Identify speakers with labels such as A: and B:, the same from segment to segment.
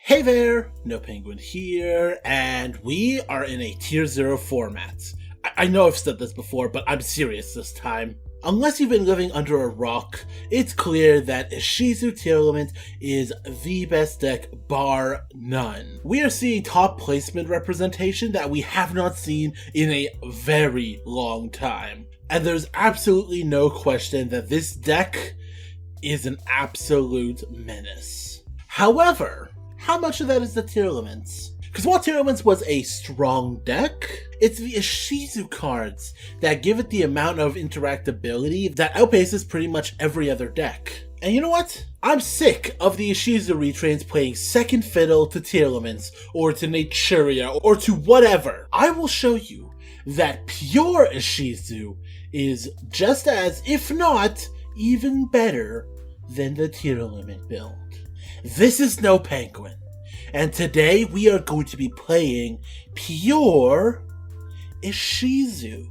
A: Hey there, Nopenguin here, and we are in a Tier 0 format. I know I've said this before, but I'm serious this time. Unless you've been living under a rock, it's clear that Ishizu Tearlament is the best deck bar none. We are seeing top placement representation that we have not seen in a very long time. And there's absolutely no question that this deck is an absolute menace. However, how much of that is the Tearlaments? Because while Tearlaments was a strong deck, it's the Ishizu cards that give it the amount of interactability that outpaces pretty much every other deck. And you know what? I'm sick of the Ishizu retrains playing second fiddle to Tearlaments, or to Naturia, or to whatever. I will show you that pure Ishizu is just as, if not, even better than the Tearlament build. This is Nopenguin, and today we are going to be playing pure Ishizu.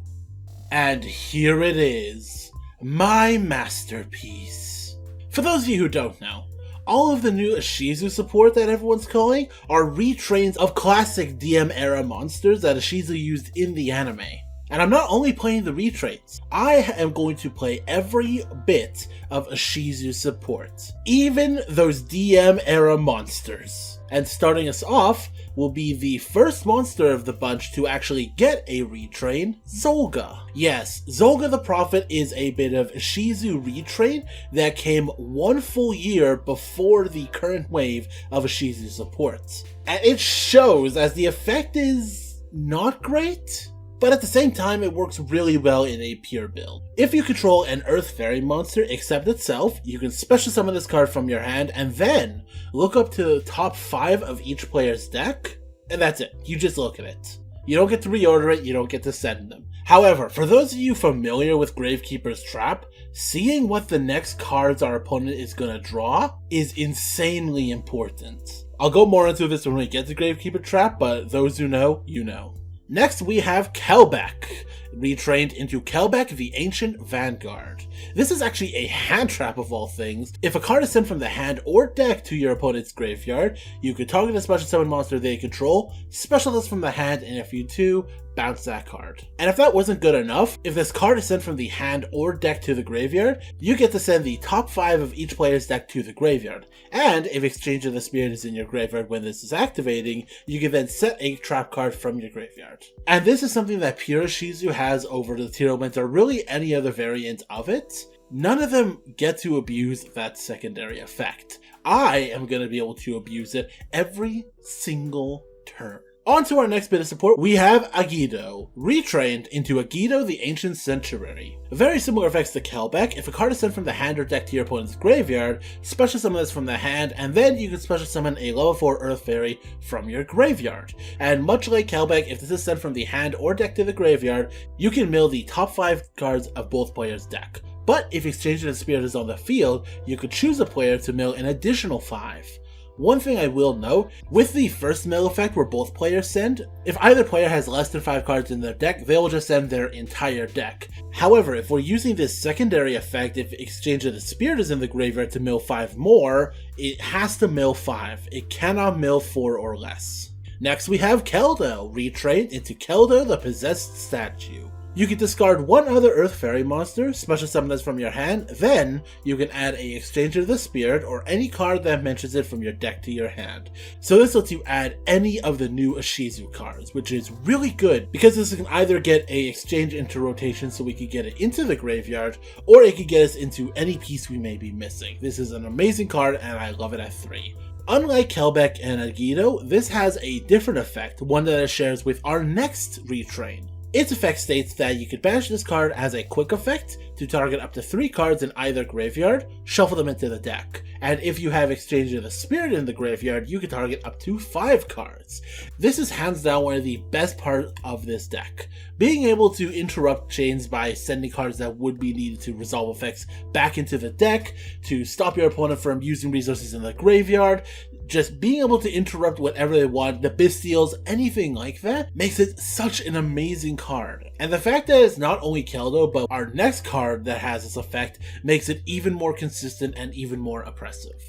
A: And here it is, my masterpiece. For those of you who don't know, all of the new Ishizu support that everyone's calling are retrains of classic DM era monsters that Ishizu used in the anime. And I'm not only playing the retrains, I am going to play every bit of Ishizu support, even those DM era monsters. And starting us off will be the first monster of the bunch to actually get a retrain, Zolga. Yes, Zolga the Prophet is a bit of Ishizu retrain that came one full year before the current wave of Ishizu support. And it shows, as the effect is not great, but at the same time it works really well in a pure build. If you control an Earth Fairy monster except itself, you can special summon this card from your hand and then look up to the top 5 of each player's deck, and that's it. You just look at it. You don't get to reorder it, you don't get to send them. However, for those of you familiar with Gravekeeper's Trap, seeing what the next cards our opponent is going to draw is insanely important. I'll go more into this when we get to Gravekeeper Trap, but those who know, you know. Next we have Kelbeck, retrained into Kelbeck the Ancient Vanguard. This is actually a hand trap of all things. If a card is sent from the hand or deck to your opponent's graveyard, you can target a special summon monster they control, special this from the hand, and if you do, bounce that card. And if that wasn't good enough, if this card is sent from the hand or deck to the graveyard, you get to send the top 5 of each player's deck to the graveyard. And if Exchange of the Spirit is in your graveyard when this is activating, you can then set a trap card from your graveyard. And this is something that pure Ishizu has over the Tearlament or really any other variant of it. None of them get to abuse that secondary effect. I am going to be able to abuse it every single turn. On to our next bit of support, we have Yugioh, retrained into Yugioh the Ancient Sanctuary. Very similar effects to Kelbeck. If a card is sent from the hand or deck to your opponent's graveyard, special summon this from the hand, and then you can special summon a level 4 Earth Fairy from your graveyard. And much like Kelbeck, if this is sent from the hand or deck to the graveyard, you can mill the top 5 cards of both players' deck. But if Exchange of the Spirit is on the field, you could choose a player to mill an additional 5. One thing I will note, with the first mill effect where both players send, if either player has less than 5 cards in their deck, they'll just send their entire deck. However, if we're using this secondary effect, if Exchange of the Spirit is in the graveyard to mill 5 more, it has to mill 5. It cannot mill 4 or less. Next we have Keldo, retrained into Keldo the Possessed Statue. You can discard one other Earth Fairy monster, special summon this from your hand, then you can add a Exchange of the Spirit or any card that mentions it from your deck to your hand. So this lets you add any of the new Ishizu cards, which is really good because this can either get a exchange into rotation so we can get it into the graveyard, or it can get us into any piece we may be missing. This is an amazing card and I love it at 3. Unlike Kelbeck and Yugioh, this has a different effect, one that it shares with our next retrain. Its effect states that you can banish this card as a quick effect to target up to 3 cards in either graveyard, shuffle them into the deck. And if you have Exchange of the Spirit in the graveyard, you can target up to 5 cards. This is hands down one of the best parts of this deck. Being able to interrupt chains by sending cards that would be needed to resolve effects back into the deck, to stop your opponent from using resources in the graveyard, just being able to interrupt whatever they want, the Bestials, anything like that, makes it such an amazing card. And the fact that it's not only Keldo, but our next card that has this effect makes it even more consistent and even more oppressive.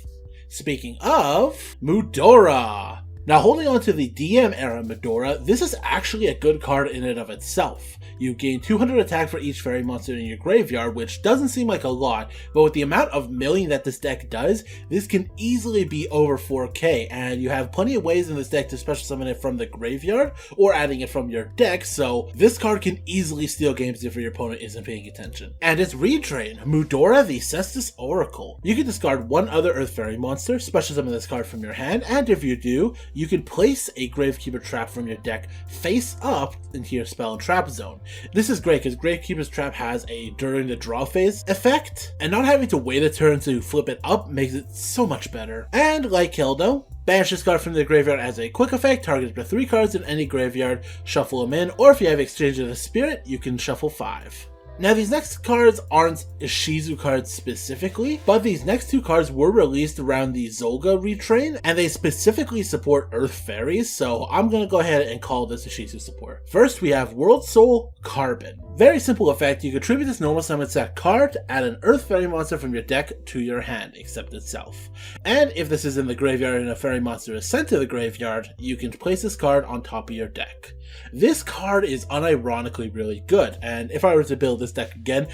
A: Speaking of, Mudora! Now, holding on to the DM era Mudora, this is actually a good card in and of itself. You gain 200 attack for each fairy monster in your graveyard, which doesn't seem like a lot, but with the amount of milling that this deck does, this can easily be over 4k, and you have plenty of ways in this deck to special summon it from the graveyard, or adding it from your deck, so this card can easily steal games if your opponent isn't paying attention. And its retrain, Mudora the Cestus Oracle. You can discard one other Earth Fairy monster, special summon this card from your hand, and if you do, you can place a Gravekeeper Trap from your deck face up into your spell and trap zone. This is great because Gravekeeper's Trap has a during the draw phase effect, and not having to wait a turn to flip it up makes it so much better. And like Keldo, banish this card from the graveyard as a quick effect, target up to 3 cards in any graveyard, shuffle them in, or if you have Exchange of the Spirit, you can shuffle 5. Now, these next cards aren't Ishizu cards specifically, but these next 2 cards were released around the Zolga retrain, and they specifically support Earth Fairies, so I'm gonna go ahead and call this Ishizu support. First, we have World Soul Carbon. Very simple effect, you contribute this normal summon set card, add an Earth Fairy monster from your deck to your hand, except itself. And if this is in the graveyard and a fairy monster is sent to the graveyard, you can place this card on top of your deck. This card is unironically really good, and if I were to build this deck again,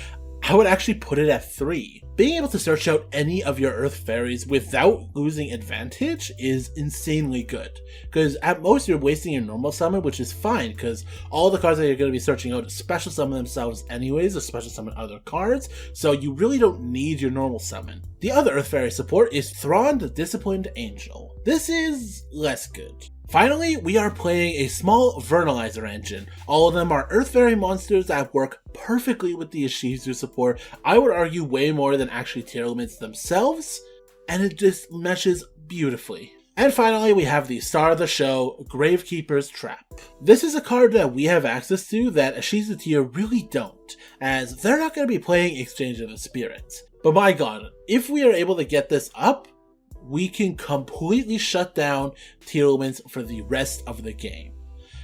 A: I would actually put it at 3. Being able to search out any of your Earth Fairies without losing advantage is insanely good, because at most you're wasting your normal summon, which is fine, because all the cards that you're going to be searching out special summon themselves anyways, or special summon other cards, so you really don't need your normal summon. The other Earth Fairy support is Thrawn the Disciplined Angel. This is less good. Finally, we are playing a small Vernalizer engine. All of them are Earth Fairy monsters that work perfectly with the Ishizu support. I would argue way more than actually Tearlaments themselves, and it just meshes beautifully. And finally, we have the star of the show, Gravekeeper's Trap. This is a card that we have access to that Ishizu tier really don't, as they're not going to be playing Exchange of the Spirits. But my god, if we are able to get this up, we can completely shut down Tearlaments for the rest of the game.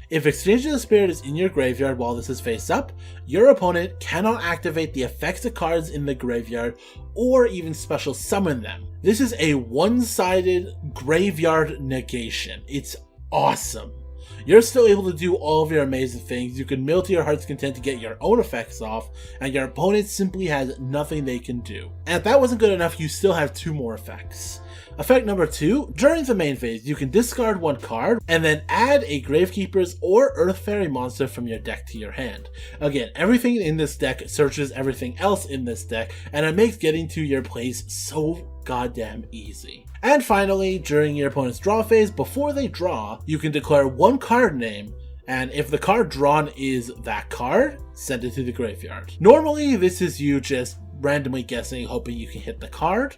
A: If Exchange of the Spirit is in your graveyard while this is face up, your opponent cannot activate the effects of cards in the graveyard or even special summon them. This is a one-sided graveyard negation. It's awesome. You're still able to do all of your amazing things. You can mill to your heart's content to get your own effects off, and your opponent simply has nothing they can do. And if that wasn't good enough, you still have 2 more effects. Effect number 2, during the main phase, you can discard 1 card and then add a Gravekeeper's or Earth Fairy monster from your deck to your hand. Again, everything in this deck searches everything else in this deck, and it makes getting to your place so goddamn easy. And finally, during your opponent's draw phase, before they draw, you can declare 1 card name, and if the card drawn is that card, send it to the graveyard. Normally, this is you just randomly guessing, hoping you can hit the card.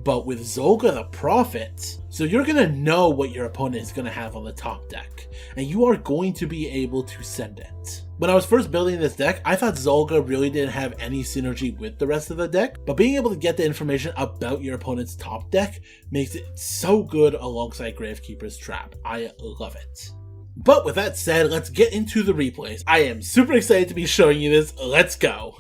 A: But with Zolga the Prophet, so you're going to know what your opponent is going to have on the top deck, and you are going to be able to send it. When I was first building this deck, I thought Zolga really didn't have any synergy with the rest of the deck, but being able to get the information about your opponent's top deck makes it so good alongside Gravekeeper's Trap. I love it. But with that said, let's get into the replays. I am super excited to be showing you this. Let's go!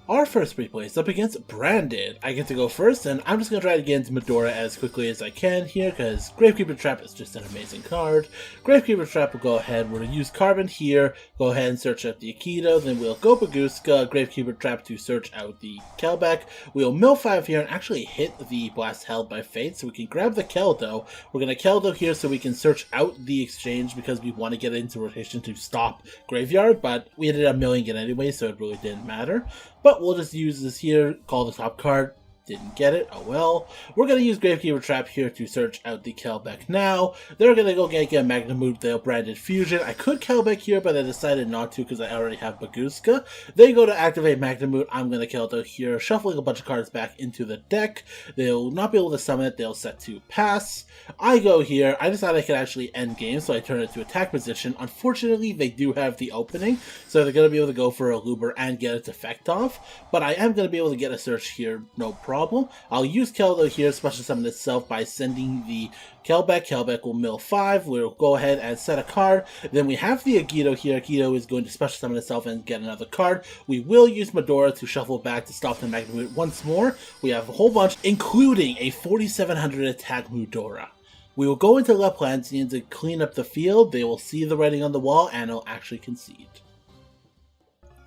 A: Our first replay is up against Branded. I get to go first, and I'm just going to try to get into Mudora as quickly as I can here, because Gravekeeper Trap is just an amazing card. Gravekeeper Trap will go ahead, we'll use Carbon here, go ahead and search out the Aikido, then we'll go Baguska, Gravekeeper Trap to search out the Kelbeck. We'll mill 5 here and actually hit the Blast Held by Fate, so we can grab the Keldo. We're going to Keldo here so we can search out the exchange, because we want to get it into rotation to stop Graveyard, but we ended up milling it anyway, so it really didn't matter. But we'll just use this here, call the top card. Didn't get it, oh well. We're going to use Gravekeeper Trap here to search out the Kelbeck now. They're going to go get a Magnamute, they'll Branded Fusion. I could Kelbeck here, but I decided not to because I already have Baguska. They go to activate Magnamute, I'm going to Keldo here, shuffling a bunch of cards back into the deck. They'll not be able to summon it, they'll set to pass. I go here, I decided I could actually end game, so I turn it to attack position. Unfortunately, they do have the opening, so they're going to be able to go for a Luber and get its effect off. But I am going to be able to get a search here, no problem. problem. I'll use Keldo here, special summon itself by sending the Kelbeck. Kelbeck will mill 5. We'll go ahead and set a card. Then we have the Yugioh here. Yugioh is going to special summon itself and get another card. We will use Medora to shuffle back to stop the MacLeod once more. We have a whole bunch, including a 4700 attack Medora. We will go into Laplantian to clean up the field. They will see the writing on the wall and will actually concede.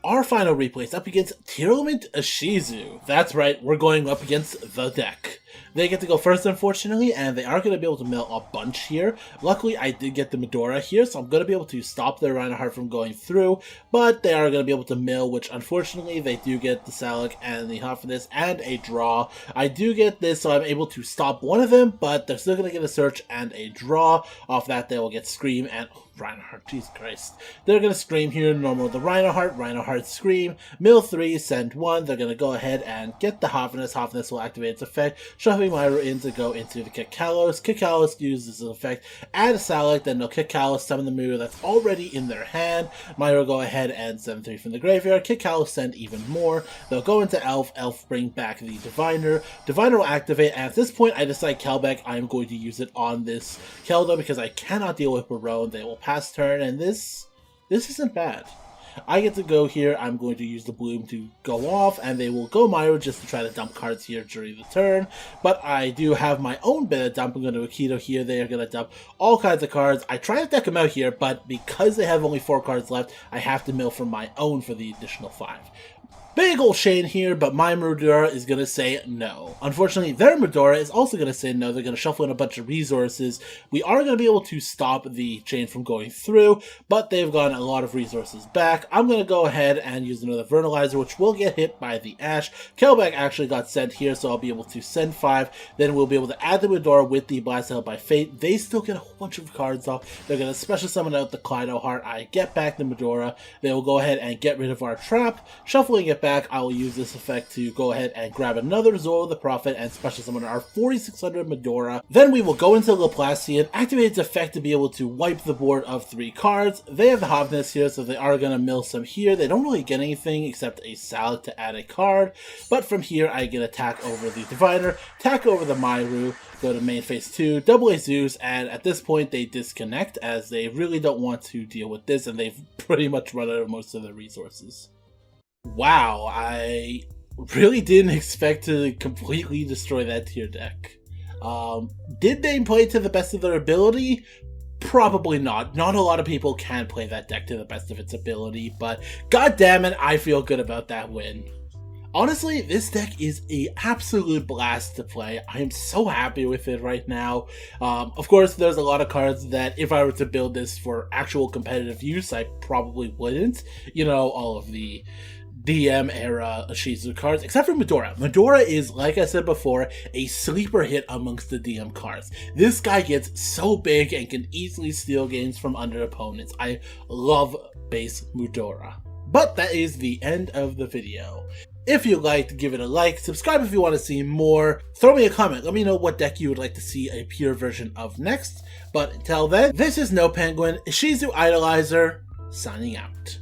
A: Our final replay is up against Tearlament Ishizu. That's right, we're going up against the deck. They get to go first, unfortunately, and they are going to be able to mill a bunch here. Luckily, I did get the Medora here, so I'm going to be able to stop their Reinhardt from going through, but they are going to be able to mill, which unfortunately, they do get the Salic and the Huffness and a draw. I do get this, so I'm able to stop one of them, but they're still going to get a search and a draw. Off that, they will get Scream and... Reinhardt, Jesus Christ. They're going to Scream here, normal the Reinhardt Scream, mill 3, send 1. They're going to go ahead and get the Hoffness. Hoffness will activate its effect, shuffling Myra in to go into the Kikalos. Kikalos uses this effect, add a Salic, then they'll Kikalos, summon the mirror that's already in their hand. Myra will go ahead and send 3 from the graveyard. Kikalos send even more. They'll go into Elf. Elf bring back the Diviner. Diviner will activate, and at this point I decide Kelbeck. I'm going to use it on this Keldo because I cannot deal with Barone. They will pass turn, and this isn't bad. I get to go here. I'm going to use the Bloom to go off, and they will go Myro just to try to dump cards here during the turn. But I do have my own bit of dump. I'm going to Akito here. They are going to dump all kinds of cards. I try to deck them out here, but because they have only 4 cards left, I have to mill from my own for the additional 5. Big ol' Shane here, but my Medora is going to say no. Unfortunately, their Medora is also going to say no. They're going to shuffle in a bunch of resources. We are going to be able to stop the chain from going through, but they've gotten a lot of resources back. I'm going to go ahead and use another Vernalizer, which will get hit by the Ash. Kelbeck actually got sent here, so I'll be able to send 5. Then we'll be able to add the Medora with the Blast Out by Fate. They still get a whole bunch of cards off. They're going to special summon out the Kleido Heart. I get back the Medora. They will go ahead and get rid of our trap, shuffling it back. I will use this effect to go ahead and grab another Zoro the Prophet and special summon our 4600 Medora. Then we will go into Laplacian, activate its effect to be able to wipe the board of 3 cards. They have the Hovness here, so they are going to mill some here. They don't really get anything except a Salad to add a card, but from here I get attack over the Diviner, attack over the Myru, go to main phase 2, double a Zeus, and at this point they disconnect as they really don't want to deal with this, and they've pretty much run out of most of their resources. Wow, I really didn't expect to completely destroy that tier deck. Did they play to the best of their ability? Probably not. Not a lot of people can play that deck to the best of its ability, but god damn it, I feel good about that win. Honestly, this deck is an absolute blast to play. I am so happy with it right now. Of course, there's a lot of cards that if I were to build this for actual competitive use, I probably wouldn't. You know, all of the DM era Ishizu cards, except for Medora. Medora is, like I said before, a sleeper hit amongst the DM cards. This guy gets so big and can easily steal games from under opponents. I love base Medora. But that is the end of the video. If you liked, give it a like, subscribe if you want to see more, throw me a comment, let me know what deck you would like to see a pure version of next. But until then, this is Nopenguin, Ishizu Idolizer, signing out.